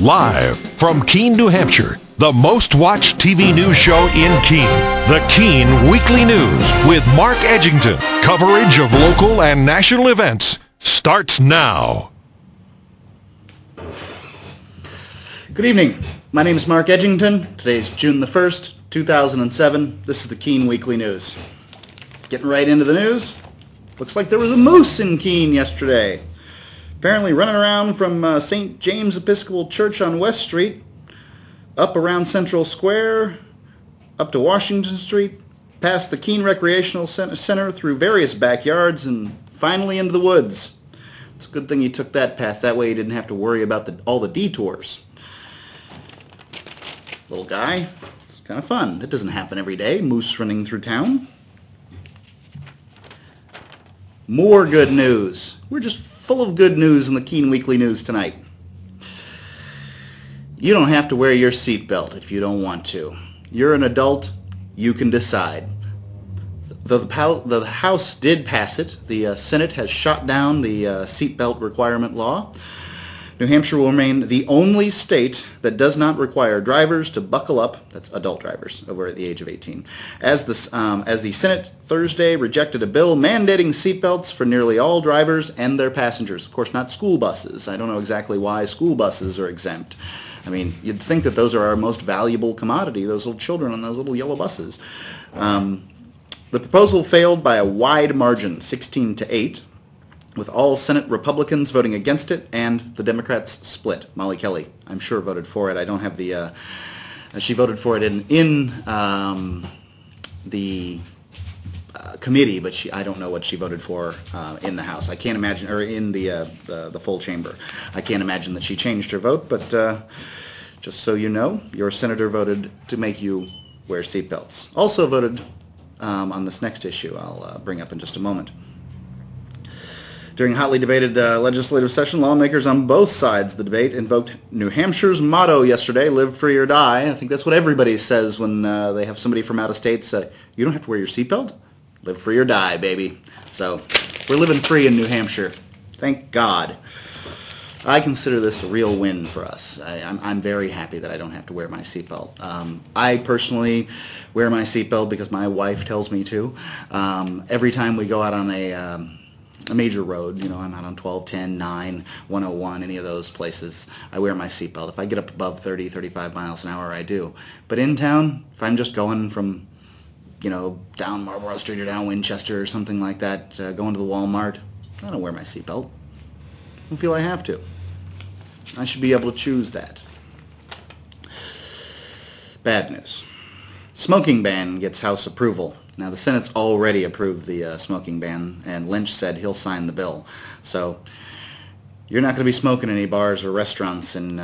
Live from Keene, New Hampshire, the most watched TV news show in Keene, the Keene Weekly News with Mark Edgington. Coverage of local and national events starts now. Good evening. My name is Mark Edgington. Today's June the 1st, 2007. This is the Keene Weekly News. Getting right into the news. Looks like there was a moose in Keene yesterday. Apparently running around from St. James Episcopal Church on West Street, up around Central Square, up to Washington Street, past the Keene Recreational Center, through various backyards, and finally into the woods. It's a good thing he took that path. That way he didn't have to worry about all the detours. Little guy. It's kind of fun. It doesn't happen every day. Moose running through town. More good news. We're just full of good news in the Keene Weekly News tonight. You don't have to wear your seatbelt if you don't want to. You're an adult. You can decide. The House did pass it. The Senate has shot down the seatbelt requirement law. New Hampshire will remain the only state that does not require drivers to buckle up, that's adult drivers over the age of 18, as the Senate Thursday rejected a bill mandating seatbelts for nearly all drivers and their passengers. Of course, not school buses. I don't know exactly why school buses are exempt. I mean, you'd think that those are our most valuable commodity, those little children on those little yellow buses. The proposal failed by a wide margin, 16-8. With all Senate Republicans voting against it and the Democrats split. Molly Kelly, I'm sure, voted for it. I don't have the... she voted for it in the committee, but I don't know what she voted for in the House. I can't imagine, or in the full chamber. I can't imagine that she changed her vote, but just so you know, your senator voted to make you wear seatbelts. Also voted on this next issue I'll bring up in just a moment. During a hotly debated legislative session, lawmakers on both sides of the debate invoked New Hampshire's motto yesterday, live free or die. I think that's what everybody says when they have somebody from out of state say, you don't have to wear your seatbelt? Live free or die, baby. So we're living free in New Hampshire. Thank God. I consider this a real win for us. I'm very happy that I don't have to wear my seatbelt. I personally wear my seatbelt because my wife tells me to. Every time we go out on a major road, you know, I'm out on 12, 10, 9, 101, any of those places, I wear my seatbelt. If I get up above 30, 35 miles an hour, I do. But in town, if I'm just going from, you know, down Marlborough Street or down Winchester or something like that, going to the Walmart, I don't wear my seatbelt. I don't feel I have to. I should be able to choose that. Bad news. Smoking ban gets House approval. Now, the Senate's already approved the smoking ban, and Lynch said he'll sign the bill. So, you're not going to be smoking in any bars or restaurants in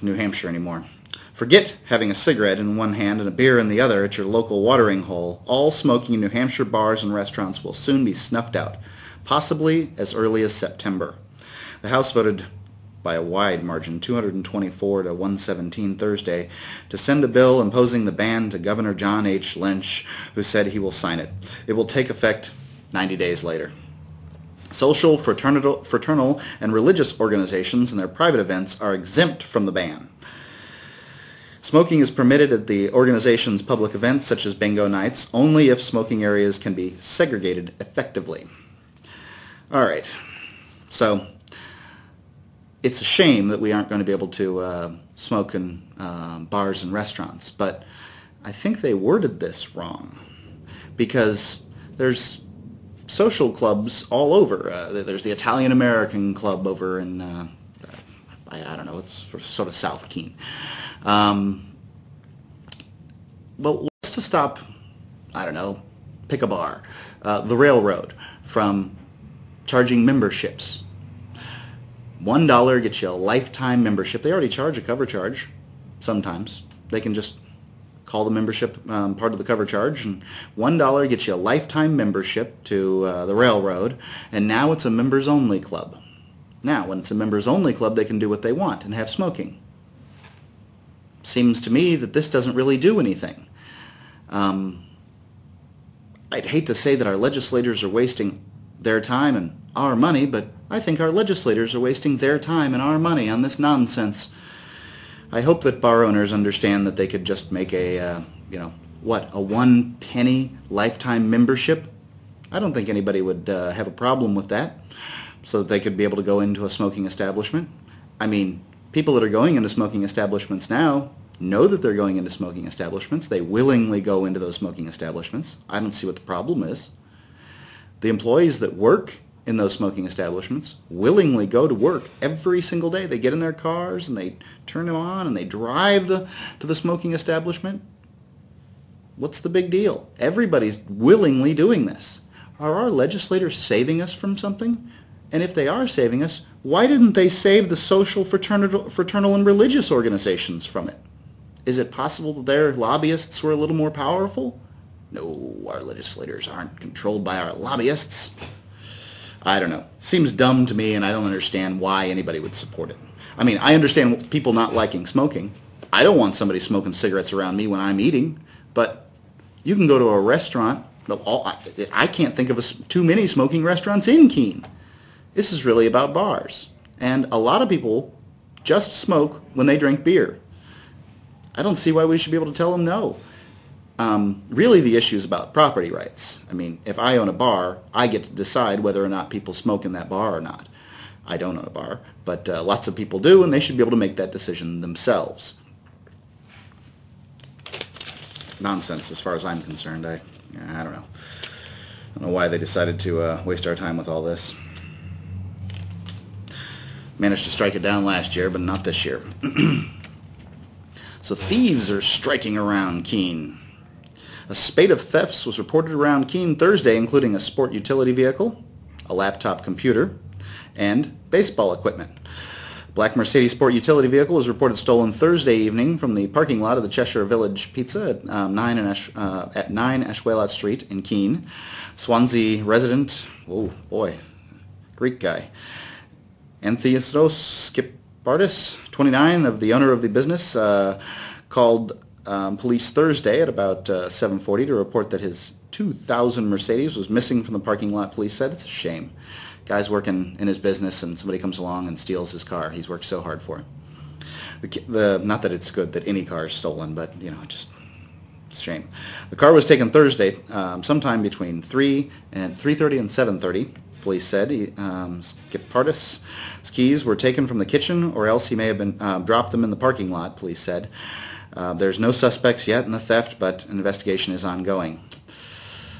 New Hampshire anymore. Forget having a cigarette in one hand and a beer in the other at your local watering hole. All smoking in New Hampshire bars and restaurants will soon be snuffed out, possibly as early as September. The House voted by a wide margin, 224 to 117 Thursday, to send a bill imposing the ban to Governor John H. Lynch, who said he will sign it. It will take effect 90 days later. Social, fraternal, and religious organizations and their private events are exempt from the ban. Smoking is permitted at the organization's public events, such as bingo nights, only if smoking areas can be segregated effectively. All right, so it's a shame that we aren't going to be able to smoke in bars and restaurants, but I think they worded this wrong because there's social clubs all over. There's the Italian American Club over in, I don't know, it's sort of South Keene. Well, what's to stop, I don't know, pick a bar, the railroad from charging memberships? $1 gets you a lifetime membership. They already charge a cover charge sometimes. They can just call the membership part of the cover charge, and $1 gets you a lifetime membership to the railroad, and now it's a members-only club. Now, when it's a members-only club, they can do what they want and have smoking. Seems to me that this doesn't really do anything. I'd hate to say that our legislators are wasting their time and our money, but I think our legislators are wasting their time and our money on this nonsense. I hope that bar owners understand that they could just make a, a 1 penny lifetime membership. I don't think anybody would have a problem with that, so that they could be able to go into a smoking establishment. I mean, people that are going into smoking establishments now know that they're going into smoking establishments. They willingly go into those smoking establishments. I don't see what the problem is. The employees that work in those smoking establishments willingly go to work every single day. They get in their cars and they turn them on and they drive to the smoking establishment. What's the big deal? Everybody's willingly doing this. Are our legislators saving us from something? And if they are saving us, why didn't they save the social, fraternal, and religious organizations from it? Is it possible that their lobbyists were a little more powerful? No, our legislators aren't controlled by our lobbyists. I don't know. Seems dumb to me, and I don't understand why anybody would support it. I mean, I understand people not liking smoking. I don't want somebody smoking cigarettes around me when I'm eating, but you can go to a restaurant. I can't think of too many smoking restaurants in Keene. This is really about bars. And a lot of people just smoke when they drink beer. I don't see why we should be able to tell them no. Really, the issue is about property rights. I mean, if I own a bar, I get to decide whether or not people smoke in that bar or not. I don't own a bar, but lots of people do, and they should be able to make that decision themselves. Nonsense, as far as I'm concerned. I don't know. I don't know why they decided to waste our time with all this. Managed to strike it down last year, but not this year. So thieves are striking around Keene. A spate of thefts was reported around Keene Thursday, including a sport utility vehicle, a laptop computer, and baseball equipment. A black Mercedes sport utility vehicle was reported stolen Thursday evening from the parking lot of the Cheshire Village Pizza at 9 Ashwelot Street in Keene. Swansea resident, oh boy, Greek guy, Antheos Skipardis, 29, of the owner of the business, called police Thursday at about 7:40 to report that his 2000 Mercedes was missing from the parking lot. Police said it's a shame. Guy's working in his business and somebody comes along and steals his car. He's worked so hard for it. Not that it's good that any car is stolen, but it's a shame. The car was taken Thursday, sometime between 3:30 and 7:30. Police said Skipardis' keys were taken from the kitchen, or else he may have been dropped them in the parking lot. Police said there's no suspects yet in the theft, but an investigation is ongoing.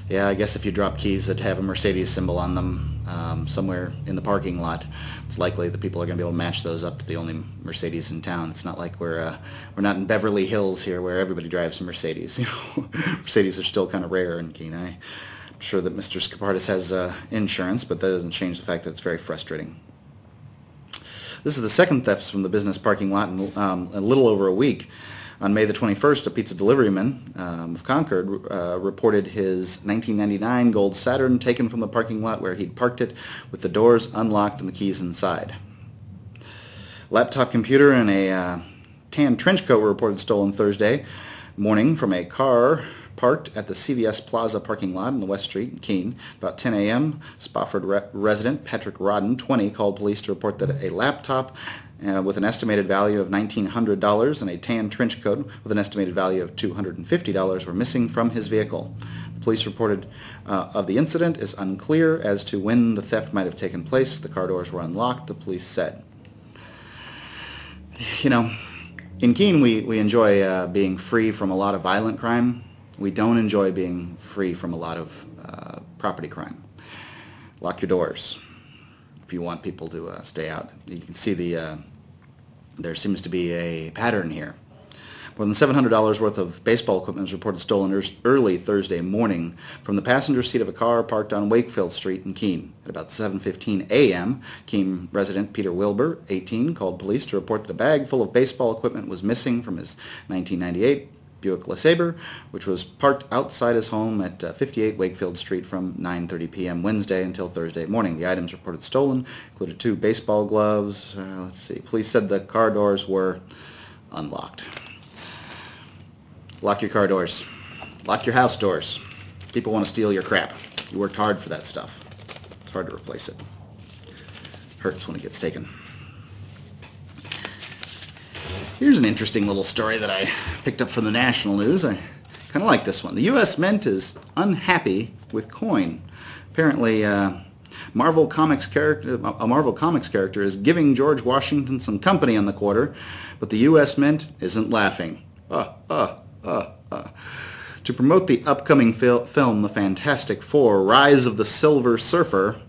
Yeah, I guess if you drop keys that have a Mercedes symbol on them somewhere in the parking lot, it's likely that people are going to be able to match those up to the only Mercedes in town. It's not like we're not in Beverly Hills here where everybody drives a Mercedes. Mercedes are still kind of rare in Keene. I'm sure that Mr. Skipardis has insurance, but that doesn't change the fact that it's very frustrating. This is the second theft from the business parking lot in a little over a week. On May the 21st, a pizza deliveryman of Concord reported his 1999 gold Saturn taken from the parking lot where he'd parked it with the doors unlocked and the keys inside. Laptop computer and a tan trench coat were reported stolen Thursday morning from a car parked at the CVS Plaza parking lot in the West Street in Keene. About 10 a.m., Spofford resident Patrick Rodden, 20, called police to report that a laptop with an estimated value of $1,900 and a tan trench coat with an estimated value of $250 were missing from his vehicle. The police reported of the incident is unclear as to when the theft might have taken place. The car doors were unlocked, the police said. In Keene we enjoy being free from a lot of violent crime. We don't enjoy being free from a lot of property crime. Lock your doors if you want people to stay out. You can see there seems to be a pattern here. More than $700 worth of baseball equipment was reported stolen early Thursday morning from the passenger seat of a car parked on Wakefield Street in Keene. At about 7:15 a.m., Keene resident Peter Wilbur, 18, called police to report that a bag full of baseball equipment was missing from his 1998 Buick LeSabre, which was parked outside his home at 58 Wakefield Street from 9:30 p.m. Wednesday until Thursday morning. The items reported stolen included 2 baseball gloves. Police said the car doors were unlocked. Lock your car doors. Lock your house doors. People want to steal your crap. You worked hard for that stuff. It's hard to replace it. Hurts when it gets taken. Here's an interesting little story that I picked up from the national news. I kind of like this one. The U.S. Mint is unhappy with coin. Apparently, a Marvel Comics character is giving George Washington some company on the quarter, but the U.S. Mint isn't laughing. To promote the upcoming film The Fantastic Four, Rise of the Silver Surfer,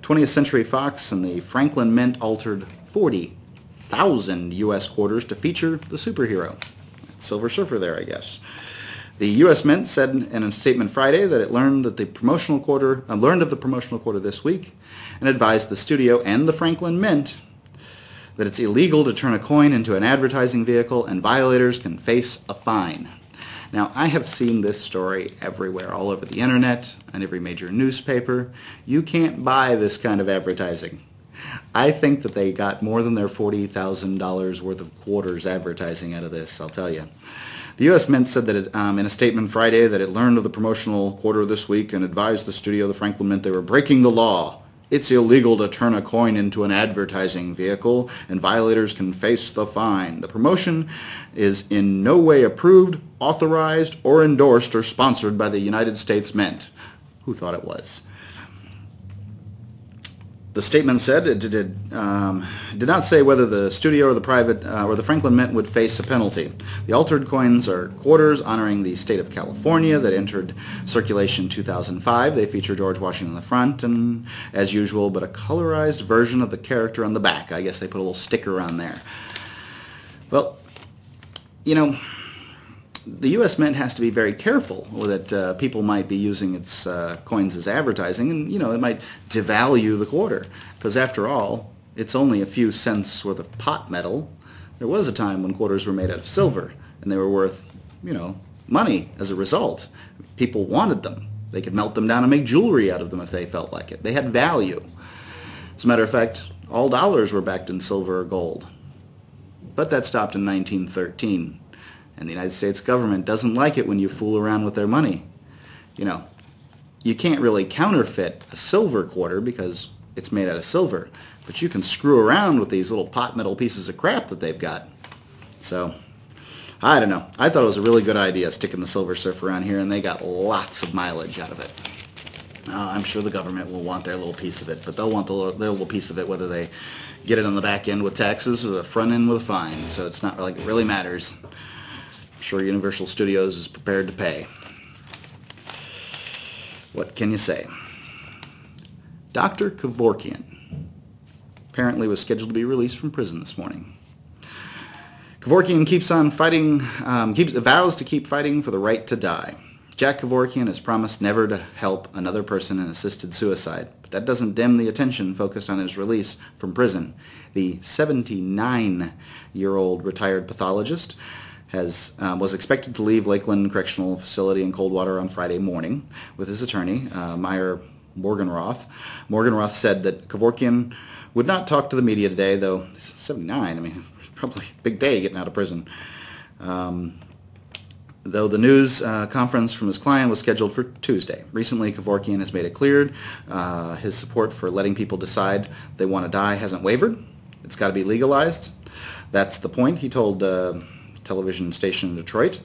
20th Century Fox and the Franklin Mint altered 40,000 U.S. quarters to feature the superhero. Silver Surfer there, I guess. The U.S. Mint said in a statement Friday that it learned of the promotional quarter this week and advised the studio and the Franklin Mint that it's illegal to turn a coin into an advertising vehicle and violators can face a fine. Now, I have seen this story everywhere, all over the internet and every major newspaper. You can't buy this kind of advertising. I think that they got more than their $40,000 worth of quarters advertising out of this, I'll tell you. The U.S. Mint said that in a statement Friday that it learned of the promotional quarter this week and advised the studio, the Franklin Mint, they were breaking the law. It's illegal to turn a coin into an advertising vehicle, and violators can face the fine. The promotion is in no way approved, authorized, or endorsed or sponsored by the United States Mint. Who thought it was? The statement said it did not say whether the studio or the Franklin Mint would face a penalty. The altered coins are quarters honoring the state of California that entered circulation in 2005. They feature George Washington on the front, and as usual, but a colorized version of the character on the back. I guess they put a little sticker on there. Well, you know, the U.S. Mint has to be very careful that people might be using its coins as advertising, and it might devalue the quarter, because after all, it's only a few cents worth of pot metal. There was a time when quarters were made out of silver, and they were worth, money as a result. People wanted them. They could melt them down and make jewelry out of them if they felt like it. They had value. As a matter of fact, all dollars were backed in silver or gold. But that stopped in 1913. And the United States government doesn't like it when you fool around with their money. You can't really counterfeit a silver quarter because it's made out of silver. But you can screw around with these little pot metal pieces of crap that they've got. So, I don't know. I thought it was a really good idea sticking the Silver Surfer around here, and they got lots of mileage out of it. I'm sure the government will want their little piece of it, but they'll want their little piece of it whether they get it on the back end with taxes or the front end with a fine. So it's not like it really matters. Sure, Universal Studios is prepared to pay. What can you say? Dr. Kevorkian apparently was scheduled to be released from prison this morning. Kevorkian keeps on fighting, vows to keep fighting for the right to die. Jack Kevorkian has promised never to help another person in assisted suicide, but that doesn't dim the attention focused on his release from prison. The 79-year-old retired pathologist was expected to leave Lakeland Correctional Facility in Coldwater on Friday morning with his attorney, Meyer Morgenroth. Morgenroth said that Kevorkian would not talk to the media today, though he's 79. I mean, probably a big day getting out of prison. Though the news conference from his client was scheduled for Tuesday. Recently, Kevorkian has made it clear his support for letting people decide they want to die hasn't wavered. It's got to be legalized. That's the point, he told television station in Detroit.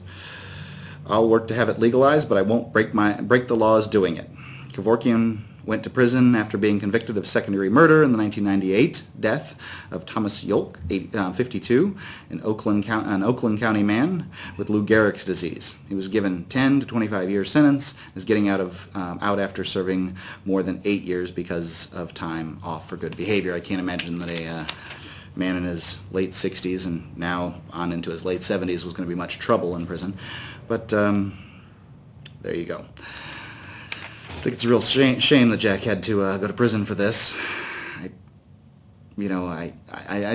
I'll work to have it legalized, but I won't break the laws doing it. Kevorkian went to prison after being convicted of second-degree murder in the 1998 death of Thomas Yolk, 52, an Oakland County man with Lou Gehrig's disease. He was given 10 to 25-year sentence, is getting out after serving more than 8 years because of time off for good behavior. I can't imagine that a man in his late 60s and now on into his late 70s was going to be much trouble in prison. But there you go. I think it's a real shame that Jack had to go to prison for this. I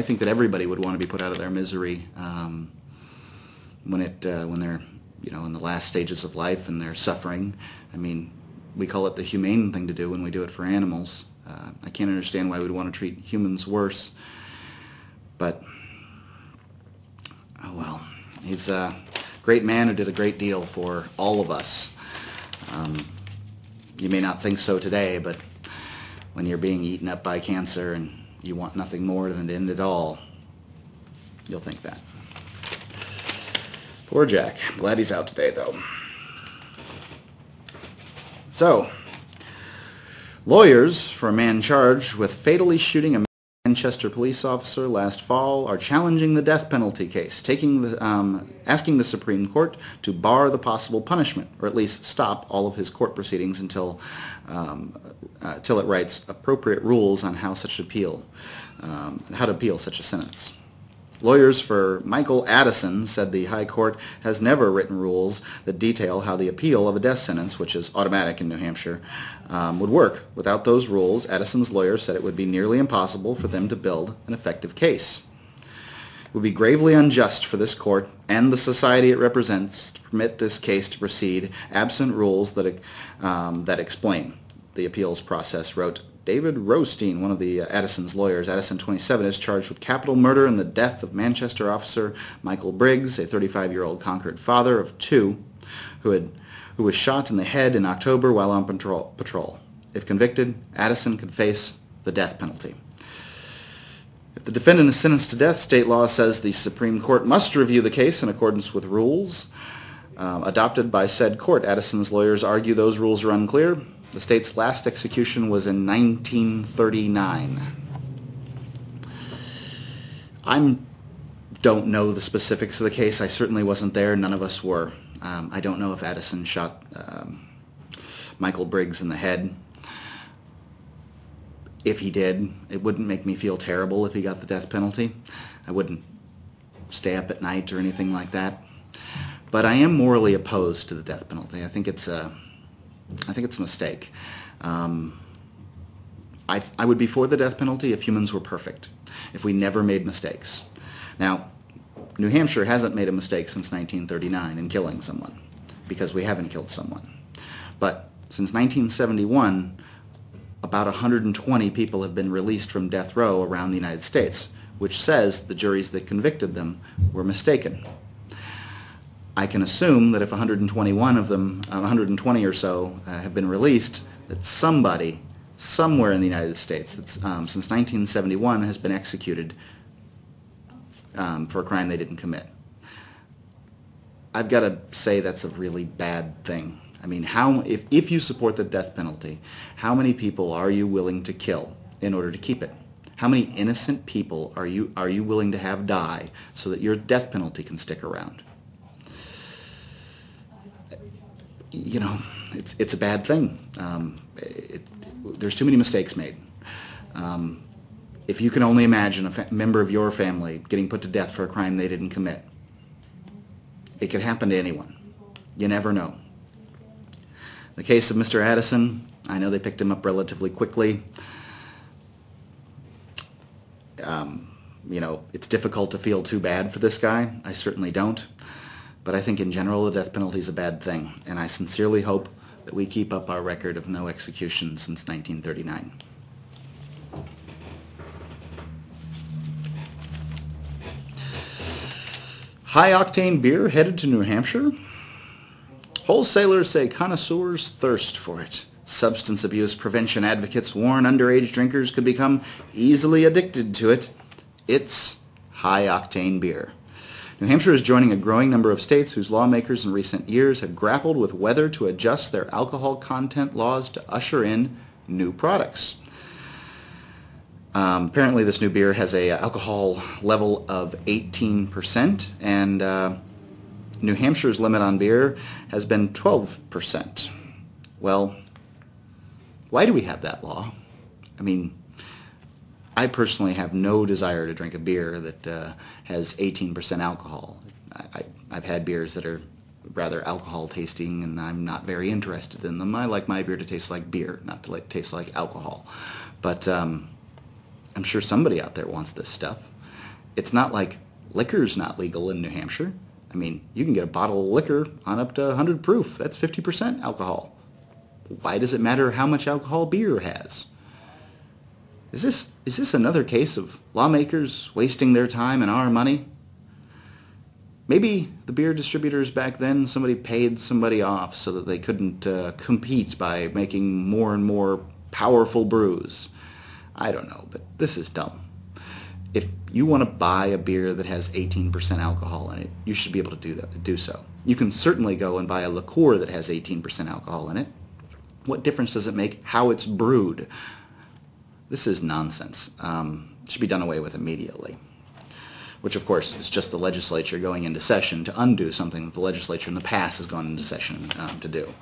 think that everybody would want to be put out of their misery when they're in the last stages of life and they're suffering. I mean, we call it the humane thing to do when we do it for animals. I can't understand why we'd want to treat humans worse. But, oh well, he's a great man who did a great deal for all of us. You may not think so today, but when you're being eaten up by cancer and you want nothing more than to end it all, you'll think that. Poor Jack. I'm glad he's out today, though. So, lawyers for a man charged with fatally shooting a Manchester police officer last fall are challenging the death penalty case, asking the Supreme Court to bar the possible punishment, or at least stop all of his court proceedings until it writes appropriate rules on how to appeal such a sentence. Lawyers for Michael Addison said the High Court has never written rules that detail how the appeal of a death sentence, which is automatic in New Hampshire, would work. Without those rules, Addison's lawyers said it would be nearly impossible for them to build an effective case. It would be gravely unjust for this court and the society it represents to permit this case to proceed absent rules that explain the appeals process, wrote David Rothstein, one of the Addison's lawyers. Addison, 27, is charged with capital murder in the death of Manchester officer Michael Briggs, a 35-year-old Concord father of two, who was shot in the head in October while on patrol. If convicted, Addison could face the death penalty. If the defendant is sentenced to death, state law says the Supreme Court must review the case in accordance with rules adopted by said court. Addison's lawyers argue those rules are unclear. The state's last execution was in 1939. I don't know the specifics of the case. I certainly wasn't there. None of us were. I don't know if Addison shot Michael Briggs in the head. If he did, it wouldn't make me feel terrible if he got the death penalty. I wouldn't stay up at night or anything like that. But I am morally opposed to the death penalty. I think it's a mistake. I would be for the death penalty if humans were perfect, if we never made mistakes. Now, New Hampshire hasn't made a mistake since 1939 in killing someone, because we haven't killed someone. But since 1971, about 120 people have been released from death row around the United States, which says the juries that convicted them were mistaken. I can assume that if 121 of them, 120 or so, have been released, that somebody, somewhere in the United States, that's, since 1971, has been executed for a crime they didn't commit. I've got to say that's a really bad thing. I mean, if you support the death penalty, how many people are you willing to kill in order to keep it? How many innocent people are you willing to have die so that your death penalty can stick around? You know, it's a bad thing. There's too many mistakes made. If you can only imagine a member of your family getting put to death for a crime they didn't commit, it could happen to anyone. You never know. The case of Mr. Addison, I know they picked him up relatively quickly. You know, it's difficult to feel too bad for this guy. I certainly don't. But I think in general the death penalty is a bad thing, and I sincerely hope that we keep up our record of no executions since 1939. High-octane beer headed to New Hampshire? Wholesalers say connoisseurs thirst for it. Substance abuse prevention advocates warn underage drinkers could become easily addicted to it. It's high-octane beer. New Hampshire is joining a growing number of states whose lawmakers in recent years have grappled with whether to adjust their alcohol content laws to usher in new products. Apparently this new beer has an alcohol level of 18%, and New Hampshire's limit on beer has been 12%. Well, why do we have that law? I mean, I personally have no desire to drink a beer that has 18% alcohol. I've had beers that are rather alcohol tasting, and I'm not very interested in them. I like my beer to taste like beer, not to taste like alcohol. But I'm sure somebody out there wants this stuff. It's not like liquor's not legal in New Hampshire. I mean, you can get a bottle of liquor on up to 100 proof. That's 50% alcohol. Why does it matter how much alcohol beer has? Is this another case of lawmakers wasting their time and our money? Maybe the beer distributors back then, somebody paid somebody off so that they couldn't compete by making more and more powerful brews. I don't know, but this is dumb. If you want to buy a beer that has 18% alcohol in it, you should be able to do so. You can certainly go and buy a liqueur that has 18% alcohol in it. What difference does it make how it's brewed? This is nonsense. It should be done away with immediately. Which, of course, is just the legislature going into session to undo something that the legislature in the past has gone into session to do.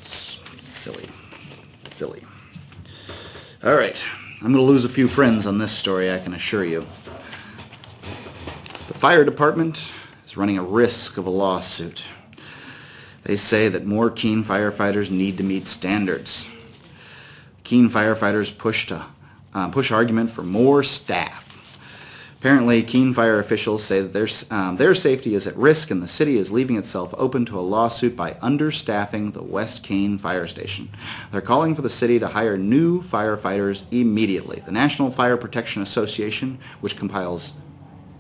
It's silly. Silly. All right. I'm going to lose a few friends on this story, I can assure you. The fire department is running a risk of a lawsuit. They say that more Keene firefighters need to meet standards. Keene firefighters push argument for more staff. Apparently, Keene fire officials say that their safety is at risk and the city is leaving itself open to a lawsuit by understaffing the West Keene Fire Station. They're calling for the city to hire new firefighters immediately. The National Fire Protection Association, which compiles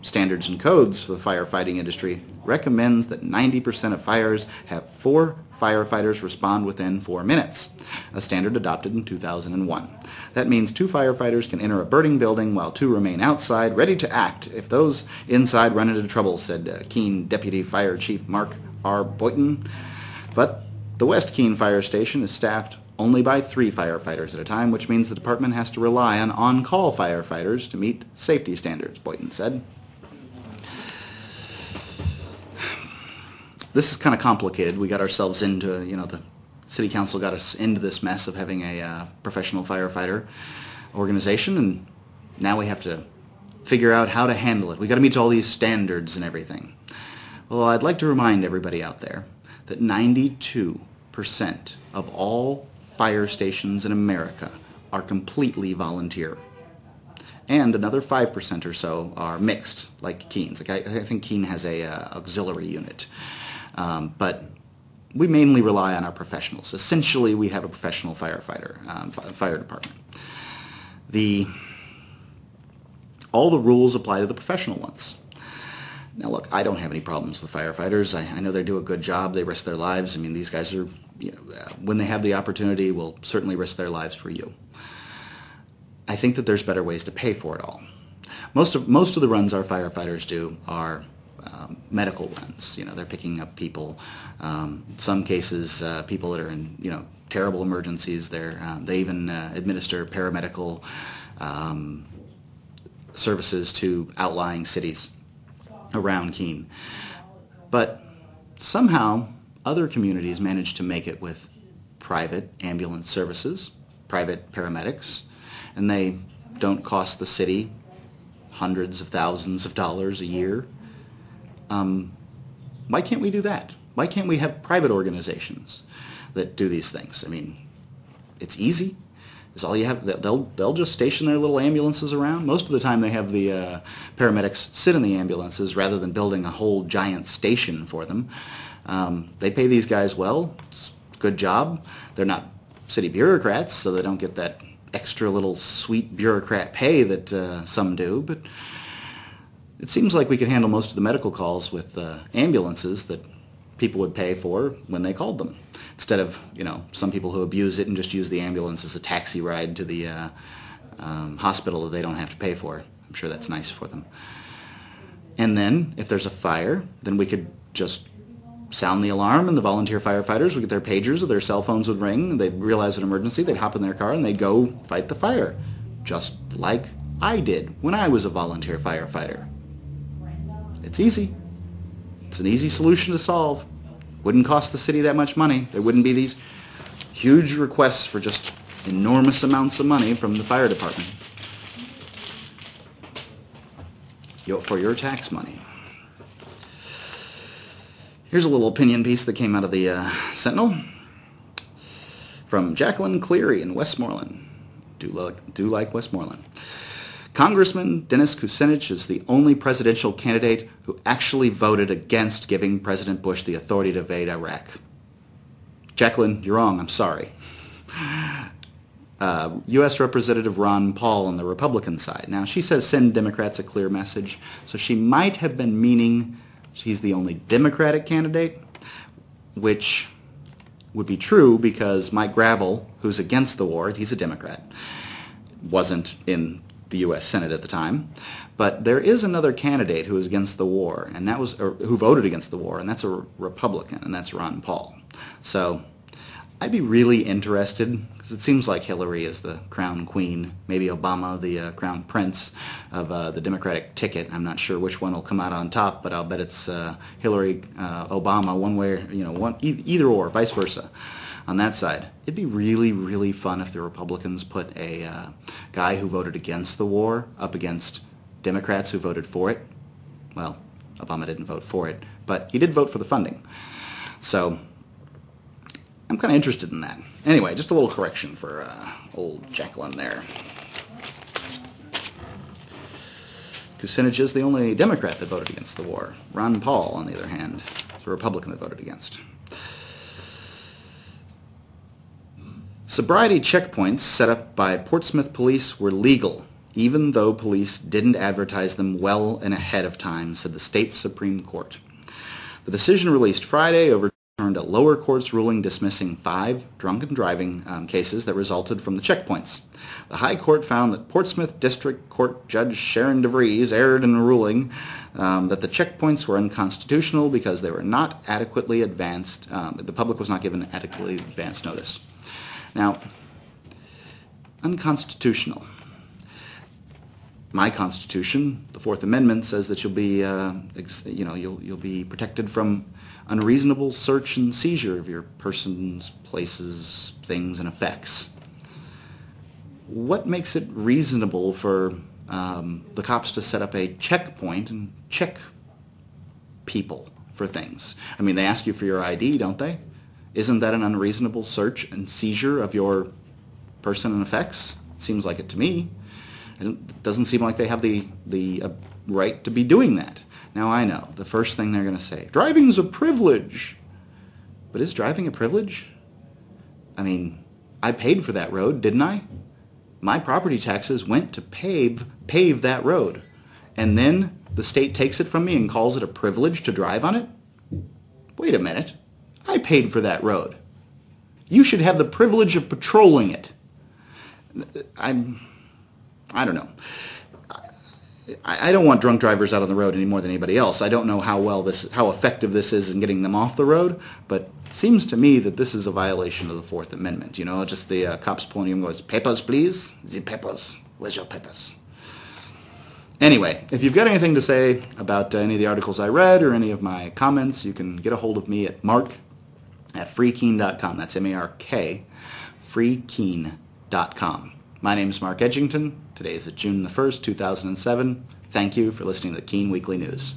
standards and codes for the firefighting industry, recommends that 90% of fires have 4 firefighters respond within 4 minutes, a standard adopted in 2001. That means 2 firefighters can enter a burning building while 2 remain outside, ready to act if those inside run into trouble, said Keene Deputy Fire Chief Mark R. Boynton. But the West Keene Fire Station is staffed only by 3 firefighters at a time, which means the department has to rely on on-call firefighters to meet safety standards, Boynton said. This is kind of complicated. We got ourselves into, the city council got us into this mess of having a professional firefighter organization, and now we have to figure out how to handle it. We got to meet all these standards and everything. Well, I'd like to remind everybody out there that 92% of all fire stations in America are completely volunteer. And another 5% or so are mixed, like Keene's. I think Keene has a auxiliary unit. But we mainly rely on our professionals. Essentially, we have a professional fire department. All the rules apply to the professional ones. Now, look, I don't have any problems with firefighters. I know they do a good job. They risk their lives. I mean, these guys are, when they have the opportunity, will certainly risk their lives for you. I think that there's better ways to pay for it all. Most of the runs our firefighters do are medical runs. They're picking up people. In some cases, people that are in terrible emergencies. They even administer paramedical services to outlying cities around Keene. But somehow, other communities manage to make it with private ambulance services, private paramedics, and they don't cost the city hundreds of thousands of dollars a year. Why can't we do that? Why can't we have private organizations that do these things? I mean, it's easy. It's all you have. They'll just station their little ambulances around. Most of the time they have the paramedics sit in the ambulances rather than building a whole giant station for them. They pay these guys well. It's a good job. They're not city bureaucrats, so they don't get that extra little sweet bureaucrat pay that some do, but it seems like we could handle most of the medical calls with ambulances that people would pay for when they called them, instead of some people who abuse it and just use the ambulance as a taxi ride to the hospital that they don't have to pay for. I'm sure that's nice for them. And then if there's a fire, then we could just sound the alarm, and the volunteer firefighters would get their pagers or their cell phones would ring, and they'd realize an emergency, they'd hop in their car and they'd go fight the fire, just like I did when I was a volunteer firefighter. It's easy. It's an easy solution to solve. Wouldn't cost the city that much money. There wouldn't be these huge requests for just enormous amounts of money from the fire department for your tax money. Here's a little opinion piece that came out of the Sentinel from Jacqueline Cleary in Westmoreland. Do like Westmoreland. Congressman Dennis Kucinich is the only presidential candidate who actually voted against giving President Bush the authority to invade Iraq. Jacqueline, you're wrong. I'm sorry. U.S. Representative Ron Paul on the Republican side. Now, she says send Democrats a clear message, so she might have been meaning he's the only Democratic candidate, which would be true because Mike Gravel, who's against the war, he's a Democrat, wasn't in the U.S. Senate at the time. But there is another candidate who is against the war, and that was, or who voted against the war, and that's a Republican, and that's Ron Paul. So I'd be really interested, because it seems like Hillary is the crown queen, maybe Obama the crown prince of the Democratic ticket. I'm not sure which one will come out on top, but I'll bet it's Hillary, Obama, one way, either or, vice versa. On that side, it'd be really, really fun if the Republicans put a guy who voted against the war up against Democrats who voted for it. Well, Obama didn't vote for it, but he did vote for the funding. So I'm kind of interested in that. Anyway, just a little correction for old Jacqueline there. Kucinich is the only Democrat that voted against the war. Ron Paul, on the other hand, is a Republican that voted against. Sobriety checkpoints set up by Portsmouth police were legal, even though police didn't advertise them well and ahead of time, said the state Supreme Court. The decision released Friday overturned a lower court's ruling dismissing 5 drunken driving cases that resulted from the checkpoints. The High Court found that Portsmouth District Court Judge Sharon DeVries erred in ruling that the checkpoints were unconstitutional because they were not adequately advanced. The public was not given adequately advanced notice. Now, unconstitutional. My Constitution, the Fourth Amendment, says that you'll be, you'll be protected from unreasonable search and seizure of your persons, places, things, and effects. What makes it reasonable for the cops to set up a checkpoint and check people for things? I mean, they ask you for your ID, don't they? Isn't that an unreasonable search and seizure of your person and effects? Seems like it to me. It doesn't seem like they have the right to be doing that. Now, I know, the first thing they're going to say, driving's a privilege. But is driving a privilege? I mean, I paid for that road, didn't I? My property taxes went to pave that road. And then the state takes it from me and calls it a privilege to drive on it? Wait a minute. I paid for that road. You should have the privilege of patrolling it. I don't know. I don't want drunk drivers out on the road any more than anybody else. I don't know how effective this is in getting them off the road, but it seems to me that this is a violation of the Fourth Amendment. You know, just the cops pulling you and goes, papers, please? The papers. Where's your papers? Anyway, if you've got anything to say about any of the articles I read or any of my comments, you can get a hold of me at mark@freekeene.com. That's M-A-R-K, freekeene.com. My name is Mark Edgington. Today is June the 1st, 2007. Thank you for listening to the Keene Weekly News.